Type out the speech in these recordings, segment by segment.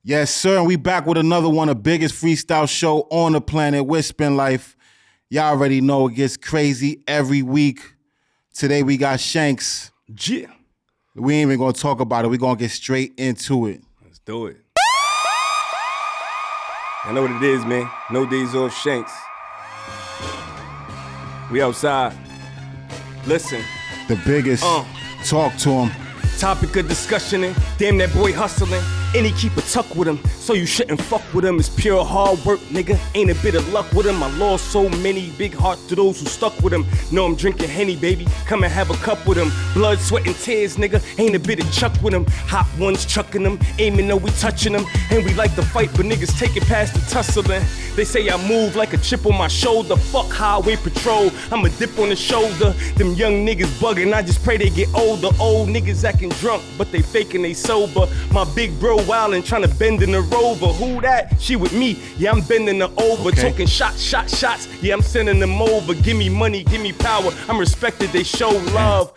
Yes, sir, and we back with another one, the biggest freestyle show on the planet with SPINLYFE. Y'all already know it gets crazy every week. Today we got Shanks. Yeah. We ain't even gonna talk about it. We're gonna get straight into it. Let's do it. I know what it is, man. Nodayzoffshanx. We outside. Listen. The biggest. Talk to him. Topic of discussion, and damn that boy hustling. And he keep a tuck with him, so you shouldn't fuck with him. It's pure hard work, nigga. Ain't a bit of luck with him. I lost so many, big heart to those who stuck with him. Know I'm drinking Henny, baby. Come and have a cup with him. Blood, sweat, and tears, nigga. Ain't a bit of chuck with him. Hot ones chucking them, aiming though we touching them. And we like to fight, but niggas take it past the tussling. They say I move like a chip on my shoulder. Fuck highway patrol, I'm a dip on the shoulder. Them young niggas bugging, I just pray they get older. Old niggas acting drunk, but they faking they sober. My big bro wildin', tryna bend in the Rover. Who that? She with me, yeah, I'm bending her over. Okay. Talking shots, yeah, I'm sending them over. Give me money, give me power, I'm respected, they show love.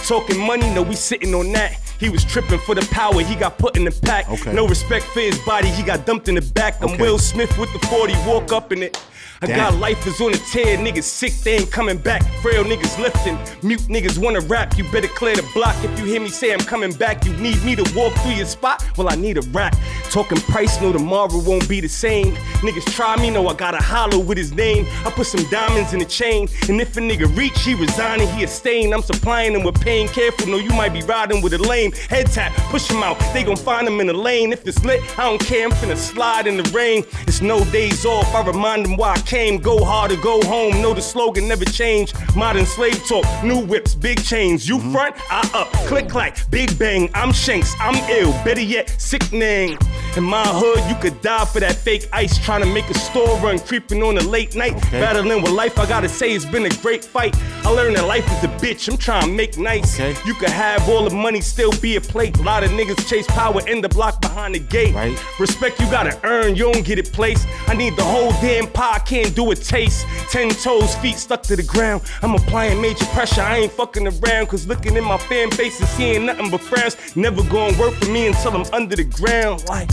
Talking money, no, we sitting on that. He was tripping for the power, he got put in the pack. Okay. No respect for his body, he got dumped in the back. I'm Okay. Will Smith with the 40, walk up in it. I Damn. got life is on the tear, niggas sick, they ain't coming back. Frail niggas lifting, mute niggas wanna rap. You better clear the block if you hear me say I'm coming back. You need me to walk through your spot? Well, I need a rap. Talking price, no tomorrow won't be the same. Niggas try me, know I got a hollow with his name. I put some diamonds in the chain, and if a nigga reach, he resigning, he a stain. I'm supplying him with pain, careful, no, you might be riding with a lame. Head tap, push him out, they gon' find him in the lane. If it's lit, I don't care, I'm finna slide in the rain. It's no days off, I remind them why I came. Go hard or go home, know the slogan never change. Modern slave talk, new whips, big chains. You front, I up, click clack, big bang. I'm Shanks, I'm ill, better yet, sickening. In my hood, you could die for that fake ice. Trying to make a store run, creeping on a late night. Okay. Battling with life, I gotta say it's been a great fight. I learned that life is a bitch, I'm trying to make nice. Okay. You could have all the money, still be a plate. A lot of niggas chase power in the block behind the gate. Right. Respect you gotta earn, you don't get it placed. I need the whole damn pie, can't do a taste. 10 toes, feet stuck to the ground. I'm applying major pressure, I ain't fucking around. Cause looking in my fan base and seeing nothing but frowns. Never gonna work for me until I'm under the ground. Like,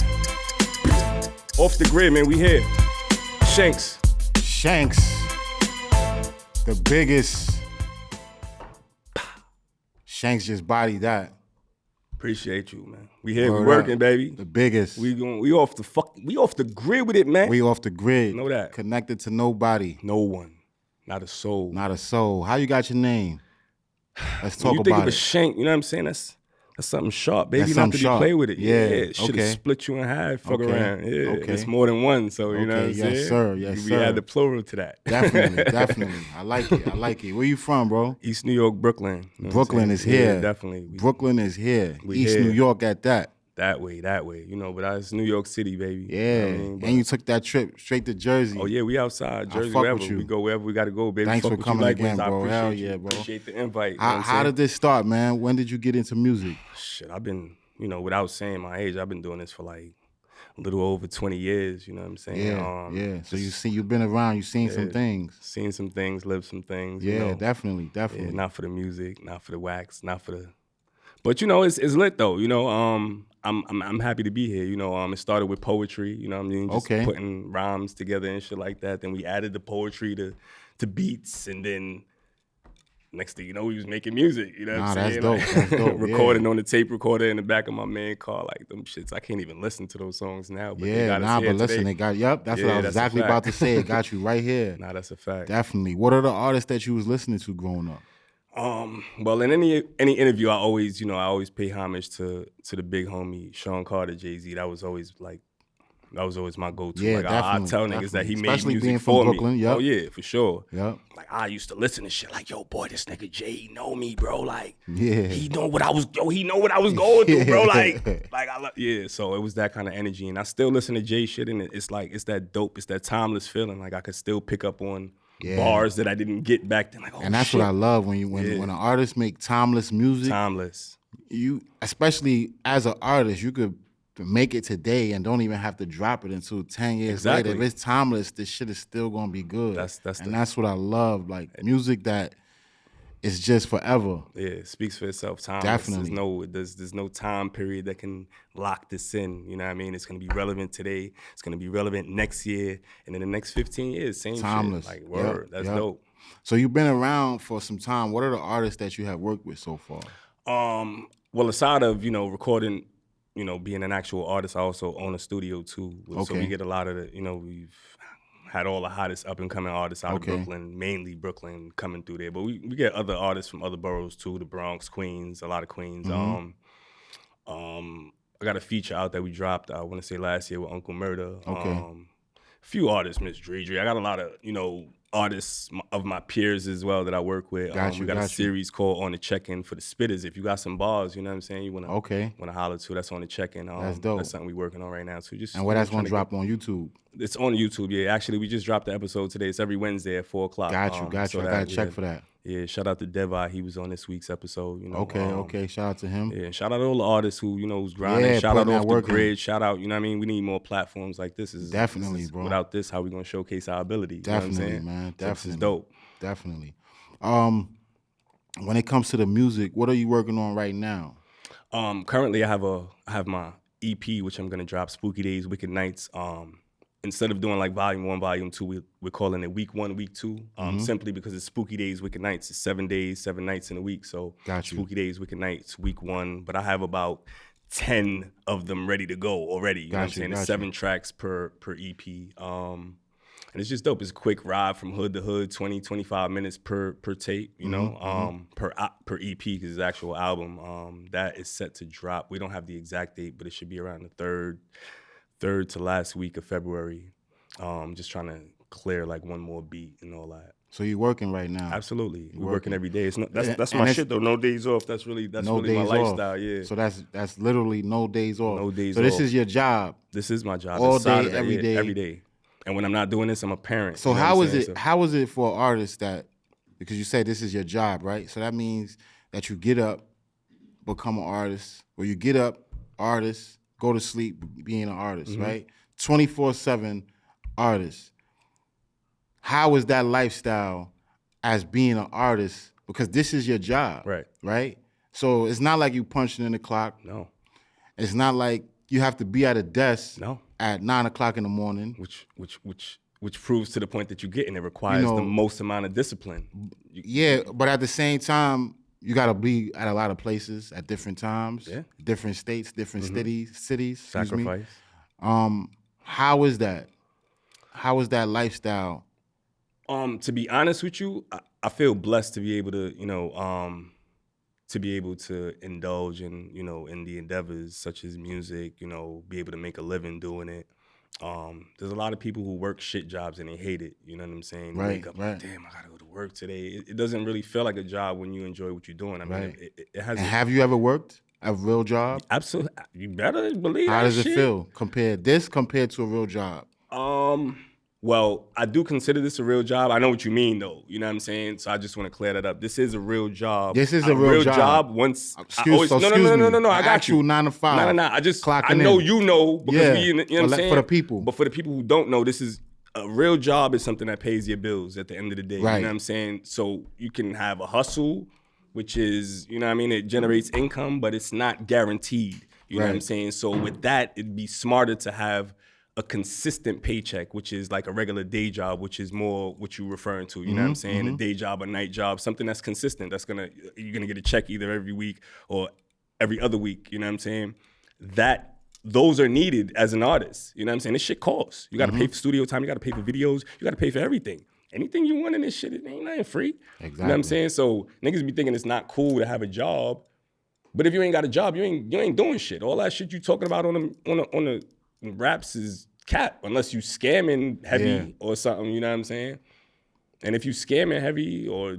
off the grid, man, we here. Shanks. Shanks. The biggest. Shanks just bodied that. Appreciate you, man. We here, we Word working, up. baby. The biggest. We off the grid with it, man. We off the grid. Know that. Connected to nobody. No one. Not a soul. Not a soul. How you got your name? Let's talk When you think about of a it. shank, you know what I'm saying? That's something sharp, baby. That's You don't have something to sharp. play with it. Yeah, Should have okay. split you in half, fuck Okay, around. Yeah, okay. it's more than one, so you know what I'm Okay, saying? yes, sir, yes, we sir. add the plural to that. Definitely, definitely. I like it. I like it. Where you from, bro? East New York, Brooklyn. You know what I'm Brooklyn saying? is here. Yeah, definitely. Brooklyn is here. We East here. New York at that. That way, you know, but it's New York City, baby. Yeah. You know what I mean? But- And you took that trip straight to Jersey. Oh yeah, we outside, Jersey, fuck wherever. with you. We go wherever we gotta go, baby. Thanks Fuck for with coming you again, likewise. I bro. appreciate Hell you. yeah, bro. Appreciate the invite. You know How, what I'm how saying? did this start, man? When did you get into music? Shit, I've been, you know, without saying my age, I've been doing this for like a little over 20 years, you know what I'm saying? Yeah, yeah. So just you've been around, you've seen some things. seen some things, lived some things. Yeah, you know? definitely, Yeah, definitely. not for the music, not for the wax, not for the. But you know, it's lit though. You know, I'm happy to be here. You know, it started with poetry. You know what I mean? Just Okay. putting rhymes together and shit like that. Then we added the poetry to beats, and then next thing you know, we was making music. You know what I'm That's saying? dope. That's dope. Recording on the tape recorder in the back of my man car, like them shits. I can't even listen to those songs now. But they Yeah, got us nah, here but listen, today. it got, yep, that's what Yeah, I was that's a exactly fact. about to say. It got you right here. Nah, that's a fact. Definitely. What are the artists that you was listening to growing up? Well, in any interview, I always pay homage to the big homie Sean Carter, Jay-Z. That was always my go-to. Yeah, like I definitely, tell niggas that he made especially music being from for Brooklyn, me. yep. Oh yeah, for sure. Yep. Like I used to listen to shit like, yo, boy, this nigga Jay, he know me, bro. Like, Yeah. he know what I was going through, bro. Like I love, yeah. So it was that kind of energy, and I still listen to Jay shit, and it's like it's that dope, it's that timeless feeling. Like I could still pick up on bars that I didn't get back then. Like, oh, And that's shit. what I love when an artist make timeless music. Timeless. You, especially as an artist, you could make it today and don't even have to drop it until 10 years Exactly. later. If it's timeless, this shit is still gonna be good. That's what I love. Like music that it's just forever. Yeah, it speaks for itself. Timeless. Definitely. There's no time period that can lock this in. You know what I mean? It's gonna be relevant today. It's gonna be relevant next year, and in the next 15 years, same Timeless. shit. Like word, that's dope. So you've been around for some time. What are the artists that you have worked with so far? Well, aside of recording, being an actual artist, I also own a studio too. So we get a lot of the, we've had all the hottest up and coming artists out of Brooklyn, mainly Brooklyn, coming through there. But we get other artists from other boroughs too, the Bronx, Queens, a lot of Queens. I got a feature out that we dropped, I want to say last year with Uncle Murder. A few artists, Miss Dre. I got a lot of, artists of my peers as well that I work with. We got a series called On the Check-In for the Spitters. If you got some bars, you know what I'm saying, you wanna holler to, that's On the Check-In. That's dope. That's something we working on right now too. And where that's gonna drop on YouTube? It's on YouTube, yeah. Actually, we just dropped the episode today. It's every Wednesday at 4 o'clock. Got you. So I gotta check for that. Yeah, shout out to Devi. He was on this week's episode. Okay. Shout out to him. Yeah, shout out to all the artists who, who's grinding. Yeah, shout out off the working. grid. Shout out, you know what I mean? We need more platforms like this. Definitely, bro. Without this, how we gonna showcase our ability? Definitely, you know what I'm saying? man. So Definitely. this is dope. Definitely. When it comes to the music, what are you working on right now? Currently, I have my EP, which I'm gonna drop, Spooky Days, Wicked Nights. Instead of doing like volume 1, volume 2, we're calling it week 1, week 2, simply because it's Spooky Days, Wicked Nights. It's 7 days, 7 nights in a week. So Spooky Days, Wicked Nights, week 1. But I have about 10 of them ready to go already. You know what I'm saying? It's 7 tracks per EP. And it's just dope. It's a quick ride from hood to hood, 20, 25 minutes per tape, per EP, because it's an actual album. That is set to drop. We don't have the exact date, but it should be around the third to last week of February. Just trying to clear like one more beat and all that. So you're working right now? Absolutely. We're working every day. That's my shit though. No days off. That's really my lifestyle. Yeah. So that's literally no days off. No days off. So this is your job. This is my job. All day, every day. Every day. And when I'm not doing this, I'm a parent. So how is it? How is it for artists that, because you say this is your job, right? So that means that you get up, become an artist, or you get up, artist, go to sleep, being an artist, right? 24/7 artist. How is that lifestyle as being an artist? Because this is your job, right? So it's not like you punching in the clock. No. It's not like you have to be at a desk No. at 9 o'clock in the morning. Which proves to the point that you're getting. It requires the most amount of discipline. But at the same time, you got to be at a lot of places at different times, different states, different cities. Sacrifice. How is that? How is that lifestyle? To be honest with you, I feel blessed to be able to, indulge in, in the endeavors such as music, be able to make a living doing it. There's a lot of people who work shit jobs and they hate it. You know what I'm saying? They wake up like, damn, I gotta go to work today. It doesn't really feel like a job when you enjoy what you're doing. I mean, it has. And have you ever worked a real job? Absolutely. You better believe. How does it feel compared to a real job? Well, I do consider this a real job. I know what you mean, though. You know what I'm saying? So I just want to clear that up. This is a real job. This is a real job. Once. Excuse me. No. I got you. 9 to 5. No. I know you know because we. You know what I'm saying? For the people. But for the people who don't know, this is a real job. Is something that pays your bills at the end of the day. Right. You know what I'm saying? So you can have a hustle, which is, you know what I mean? It generates income, but it's not guaranteed. You know what I'm saying? So with that, it'd be smarter to have a consistent paycheck, which is like a regular day job, which is more what you're referring to. You know what I'm saying? A day job, a night job, something that's consistent. You're gonna get a check either every week or every other week. You know what I'm saying? Those are needed as an artist. You know what I'm saying? This shit costs. You gotta pay for studio time. You gotta pay for videos. You gotta pay for everything. Anything you want in this shit, it ain't nothing free. Exactly. You know what I'm saying? So niggas be thinking it's not cool to have a job, but if you ain't got a job, you ain't doing shit. All that shit you talking about on the raps is cap, unless you scamming heavy or something. You know what I'm saying? And if you scamming heavy or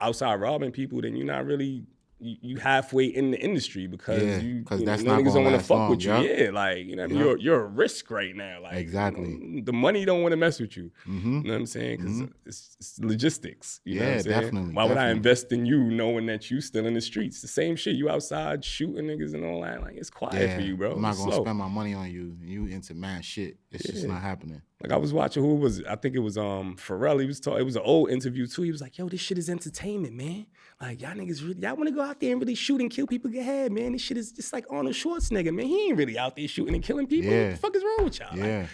outside robbing people, then you're not really. You halfway in the industry because that's not niggas don't want to fuck with you. Yep. Yeah, like you're a risk right now. Like exactly, the money don't want to mess with you. You know what I'm saying? Because it's logistics. You know what I'm saying? Definitely. Why would I invest in you knowing that you still in the streets? The same shit. You outside shooting niggas and all that. Like it's quiet for you, bro. I'm not gonna spend my money on you. You into mad shit. It's just not happening. Like I was watching, who was it? I think it was Pharrell. He was talking. It was an old interview too. He was like, "Yo, this shit is entertainment, man. Like y'all niggas really, y'all want to go out there and really shoot and kill people? Go ahead, man. This shit is just like Arnold Schwarzenegger, man. He ain't really out there shooting and killing people. Yeah. What the fuck is wrong with y'all? Yeah. Like,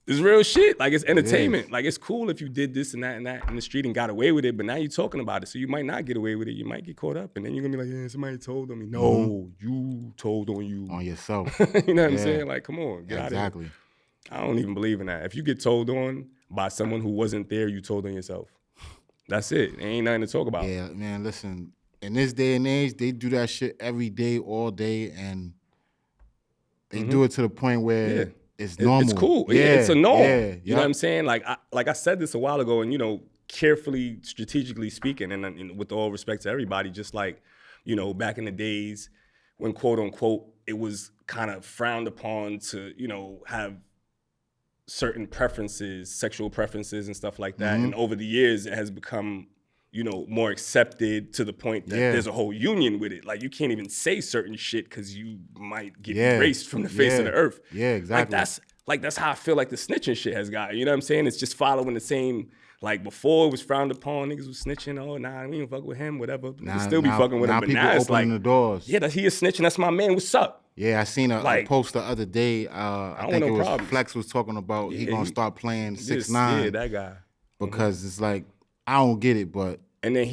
it's real shit. Like it's entertainment. Like it's cool if you did this and that in the street and got away with it. But now you're talking about it, so you might not get away with it. You might get caught up, and then you're gonna be like, "Yeah, somebody told on me." No, you told on you. On yourself. You know what I'm saying? Like, come on, get out of here. Exactly. I don't even believe in that. If you get told on by someone who wasn't there, you told on yourself. That's it. Ain't nothing to talk about. Yeah, man, listen, in this day and age, they do that shit every day, all day, and they do it to the point where it's normal. It's cool. Yeah, it's a norm. Yeah, You know what I'm saying? Like I said this a while ago, and, you know, carefully, strategically speaking, and with all respect to everybody, just like, you know, back in the days when, quote unquote, it was kind of frowned upon to, you know, have certain preferences, sexual preferences and stuff like that. And over the years, it has become, you know, more accepted to the point that there's a whole union with it. Like you can't even say certain shit because you might get erased from the face of the earth. Yeah, exactly. Like that's how I feel like the snitching shit has got. You know what I'm saying? It's just following the same. Like before, it was frowned upon. Niggas was snitching. Oh, nah, we don't fuck with him. Whatever. Nah, still be fucking with him. But now it's like the doors. Yeah, he is snitching. That's my man. What's up? Yeah, I seen a post the other day. I think it was Flex was talking about he gonna start playing 6ix9ine. Yeah, that guy. Because it's like I don't get it, but. And then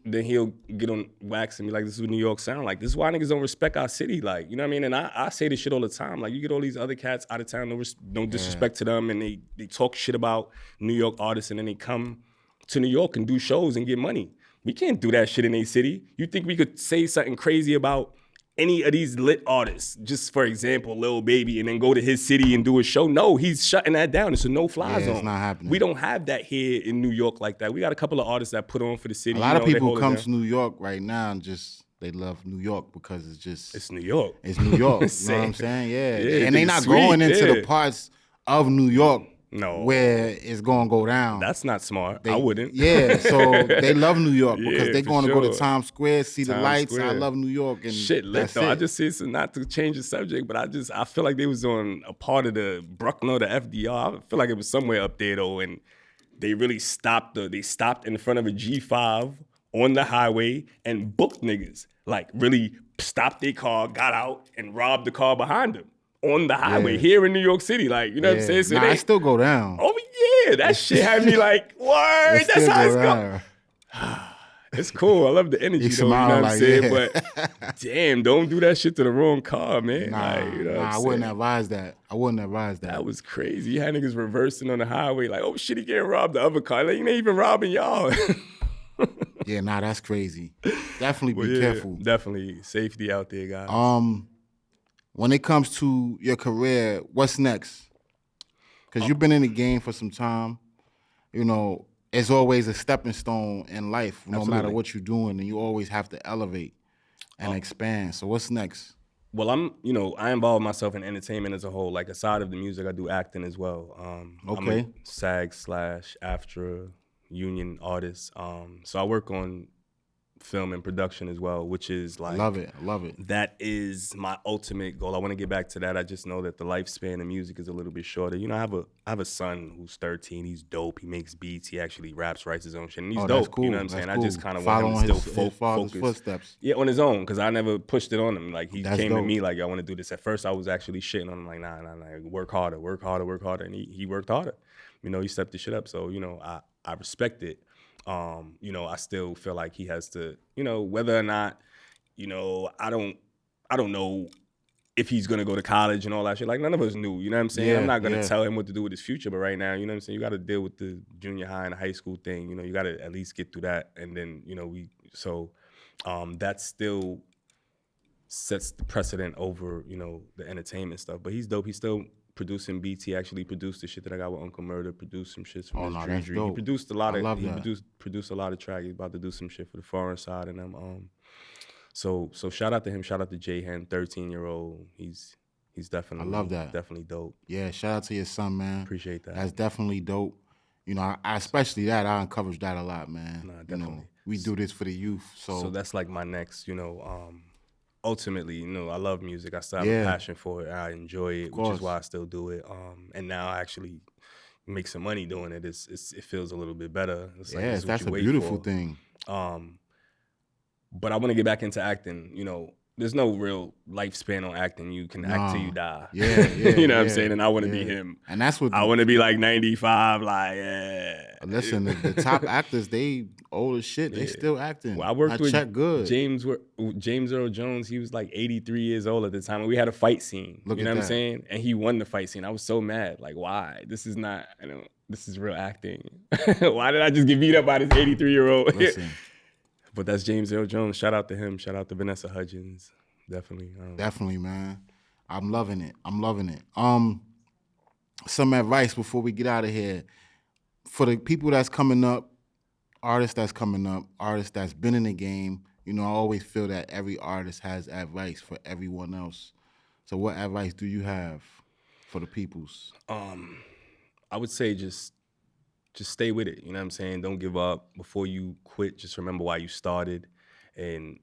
then he'll get on wax and be like, "This is what New York sound like. This is why niggas don't respect our city." Like, you know what I mean? And I say this shit all the time. Like, you get all these other cats out of town, no disrespect to them, and they talk shit about New York artists, and then they come to New York and do shows and get money. We can't do that shit in a city. You think we could say something crazy about any of these lit artists, just for example, Lil Baby, and then go to his city and do a show? No, he's shutting that down. It's a no-fly zone. It's not happening. We don't have that here in New York like that. We got a couple of artists that put on for the city. A lot of people come to New York right now and just they love New York because it's New York. It's New York. You know what I'm saying? Yeah. And they not sweet, going into the parts of New York No. where it's gonna go down. That's not smart. I wouldn't. Yeah, so they love New York Yeah, because they're for going to go sure. to Times Square, see the Times lights. Square. I love New York and Shit lit that's though. I it. just see it's not to change the subject, but I feel like they was on a part of the Bruckner, the FDR. I feel like it was somewhere up there though, and they really stopped in front of a G5 on the highway and booked niggas. Like really stopped their car, got out, and robbed the car behind them on the highway here in New York City. Like, you know what I'm saying? So I still go down. Oh yeah, that shit had me like, word, that's how it's going. It's cool. I love the energy though, you know what I'm saying? But damn, don't do that shit to the wrong car, man. I wouldn't advise that. That was crazy. You had niggas reversing on the highway like, oh shit, he getting robbed the other car. Like, you ain't even robbing y'all. Yeah, that's crazy. Definitely be careful. Definitely. Safety out there, guys. When it comes to your career, what's next? Because you've been in the game for some time. You know, it's always a stepping stone in life, no matter what you're doing, and you always have to elevate and expand. So what's next? Well, I involve myself in entertainment as a whole. Like, aside of the music, I do acting as well. I'm a SAG/AFTRA union artist. So I work on film and production as well, which is like, love it. That is my ultimate goal. I want to get back to that. I just know that the lifespan of music is a little bit shorter. You know, I have a son who's 13. He's dope. He makes beats. He actually raps, writes his own shit, and he's dope. That's cool. You know what I'm saying? Cool. I just kind of want him to still his father's focus. Footsteps. Yeah, on his own, because I never pushed it on him. Like, he came to dope. me like, I want to do this. At first, I was actually shitting on him like, nah, work harder, and he worked harder. You know, he stepped the shit up. So, you know, I respect it. You know, I still feel like he has to, you know, whether or not, you know, I don't know if he's gonna go to college and all that shit. Like, none of us knew, you know what I'm saying? I'm not gonna tell him what to do with his future, but right now, you know what I'm saying? You gotta deal with the junior high and high school thing. You know, you gotta at least get through that. And then, you know, that still sets the precedent over, you know, the entertainment stuff. But he's dope. He's still producing beats. He actually produced the shit that I got with Uncle Murder, produced some shit from his Dream. He produced a lot of produced a lot of tracks. He's about to do some shit for the foreign side and them. So shout out to him, shout out to J Hen, 13-year-old. He's definitely, I love that. Definitely dope. Yeah, shout out to your son, man. Appreciate that. That's definitely dope. You know, I especially that, I encourage that a lot, man. Nah, definitely. You know, we do this for the youth. So that's like my next, you know, ultimately, you know, I love music. I still have a passion for it. I enjoy it, which is why I still do it. And now I actually, make some money doing it, it feels a little bit better. It's like, this is what that's you a wait beautiful for. thing. But I want to get back into acting. You know, there's no real lifespan on acting. You can act till you die. Yeah, you know what I'm saying? And I want to be him. And that's what I want to be like 95. Like, yeah. Listen, the top actors, they old as shit. They still acting. Well, I worked with check good. James Earl Jones. He was like 83 years old at the time, and we had a fight scene. Look you know at what I'm that. saying? And he won the fight scene. I was so mad. Like, why? This is not. This is real acting. Why did I just get beat up by this 83-year-old? Listen. But that's James Earl Jones. Shout out to him. Shout out to Vanessa Hudgens. Definitely. Definitely, man. I'm loving it. Some advice before we get out of here. For the people that's coming up, artists that's coming up, artists that's been in the game, you know, I always feel that every artist has advice for everyone else. So what advice do you have for the peoples? I would say just stay with it. You know what I'm saying? Don't give up. Before you quit, just remember why you started. And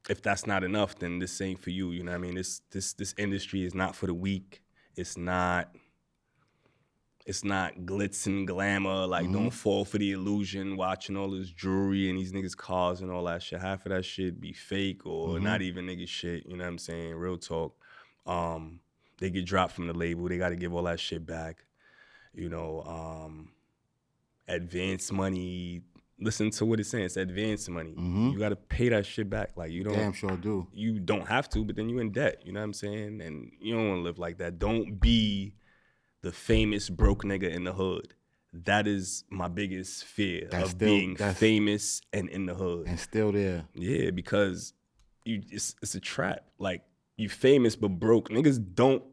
if that's not enough, then this ain't for you. You know what I mean? This industry is not for the weak. It's not glitz and glamour. Like, don't fall for the illusion, watching all this jewelry and these niggas' cars and all that shit. Half of that shit be fake or not even nigga shit. You know what I'm saying? Real talk. They get dropped from the label. They got to give all that shit back. You know, advance money. Listen to what it's saying. It's advance money. You got to pay that shit back. Like, you don't. Damn sure do. You don't have to, but then you in debt. You know what I'm saying? And you don't want to live like that. Don't be the famous broke nigga in the hood. That is my biggest fear being famous and in the hood. And still there. Yeah, because it's a trap. Like, you famous but broke. Niggas don't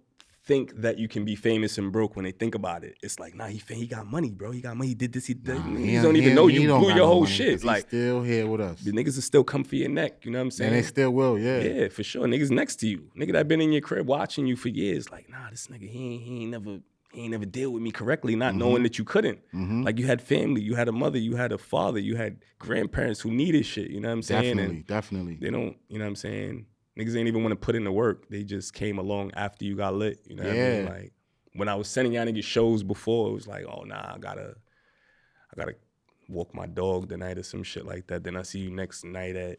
think that you can be famous and broke when they think about it. It's like, nah, he got money, bro. He got money. He did this. He did. Niggas don't even know you blew your whole shit. Like, he's still here with us. The niggas will still come for your neck. You know what I'm saying? And they still will, yeah. Yeah, for sure. Niggas next to you. Nigga that been in your crib watching you for years. Like, nah, this nigga, he ain't never deal with me correctly, not knowing that you couldn't. Like, you had family, you had a mother, you had a father, you had grandparents who needed shit. You know what I'm saying? Definitely. They don't, you know what I'm saying? Niggas ain't even want to put in the work. They just came along after you got lit. You know what I mean? Like, when I was sending y'all niggas shows before, it was like, oh, nah, I gotta walk my dog tonight or some shit like that. Then I see you next night at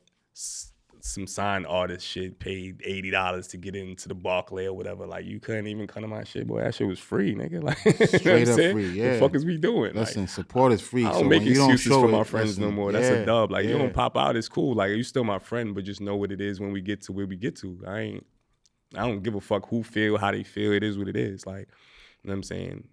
some signed artist shit, paid $80 to get into the Barclay or whatever. Like, you couldn't even come to my shit, boy. That shit was free, nigga. Like, straight up free, yeah. What the fuck is we doing? Listen, like, support is free. I don't make excuses for my friends no more. That's a dub. Like, you don't pop out, it's cool. Like, you still my friend, but just know what it is when we get to where we get to. I don't give a fuck who feel, how they feel. It is what it is. Like, you know what I'm saying?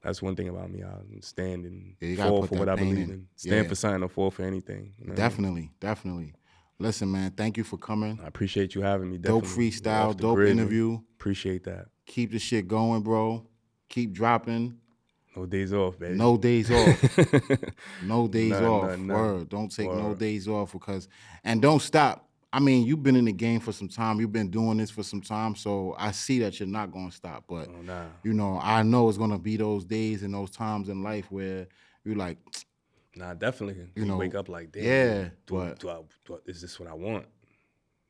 That's one thing about me. I stand and fall for what I believe in. Stand for something or fall for anything. You know Definitely. Listen, man, thank you for coming. I appreciate you having me. Definitely. Dope freestyle, dope interview. Appreciate that. Keep the shit going, bro. Keep dropping. No days off, baby. No days off. No days off. None. Word. Don't take no days off and don't stop. I mean, you've been in the game for some time. You've been doing this for some time, so I see that you're not going to stop. But, you know, I know it's going to be those days and those times in life where you're like... Nah, definitely. You know, wake up like, damn. Yeah, is this what I want?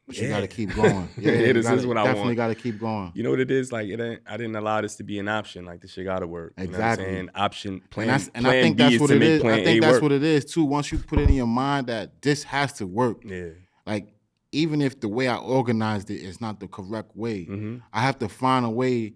But you got to keep going. Yeah, this is what I want. Definitely got to keep going. You know what it is? Like, I didn't allow this to be an option. Like, this shit got to work. Exactly. You know what I'm saying? Option, plan, and plan I think B that's is what to it make is. plan I think A that's work. what it is, too. Once you put it in your mind that this has to work. Yeah. Like, even if the way I organized it is not the correct way, I have to find a way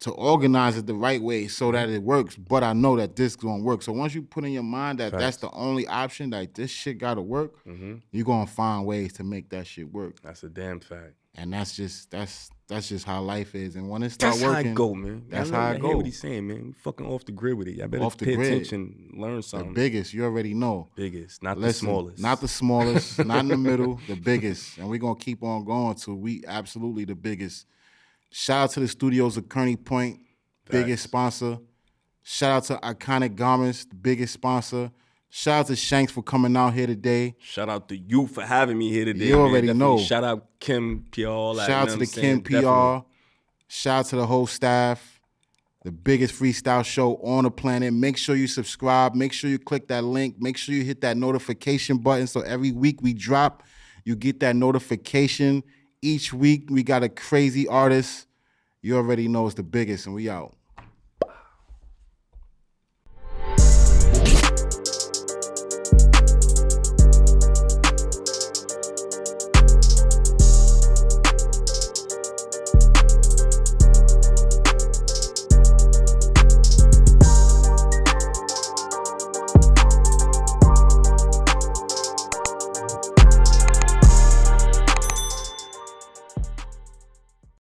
to organize it the right way so that it works, but I know that this is going to work. So once you put in your mind that that's the only option, like this shit got to work, you're going to find ways to make that shit work. That's a damn fact. And that's just how life is. And when it starts working, that's how it go, man. That's how it go. I hear what he's saying, man. You fucking off the grid with it. I better pay attention, learn something. The biggest, you already know. Biggest, not the smallest. Not the smallest, not in the middle, the biggest. And we're going to keep on going till we absolutely the biggest. Shout out to the studios of Kearney Point, biggest sponsor. Shout out to Iconic Garments, the biggest sponsor. Shout out to Shanks for coming out here today. Shout out to you for having me here today. You already know. Shout out Kim PR. Shout out to the Kim PR. Shout out to the whole staff. The biggest freestyle show on the planet. Make sure you subscribe. Make sure you click that link. Make sure you hit that notification button so every week we drop, you get that notification. Each week we got a crazy artist. You already know it's the biggest, and we out.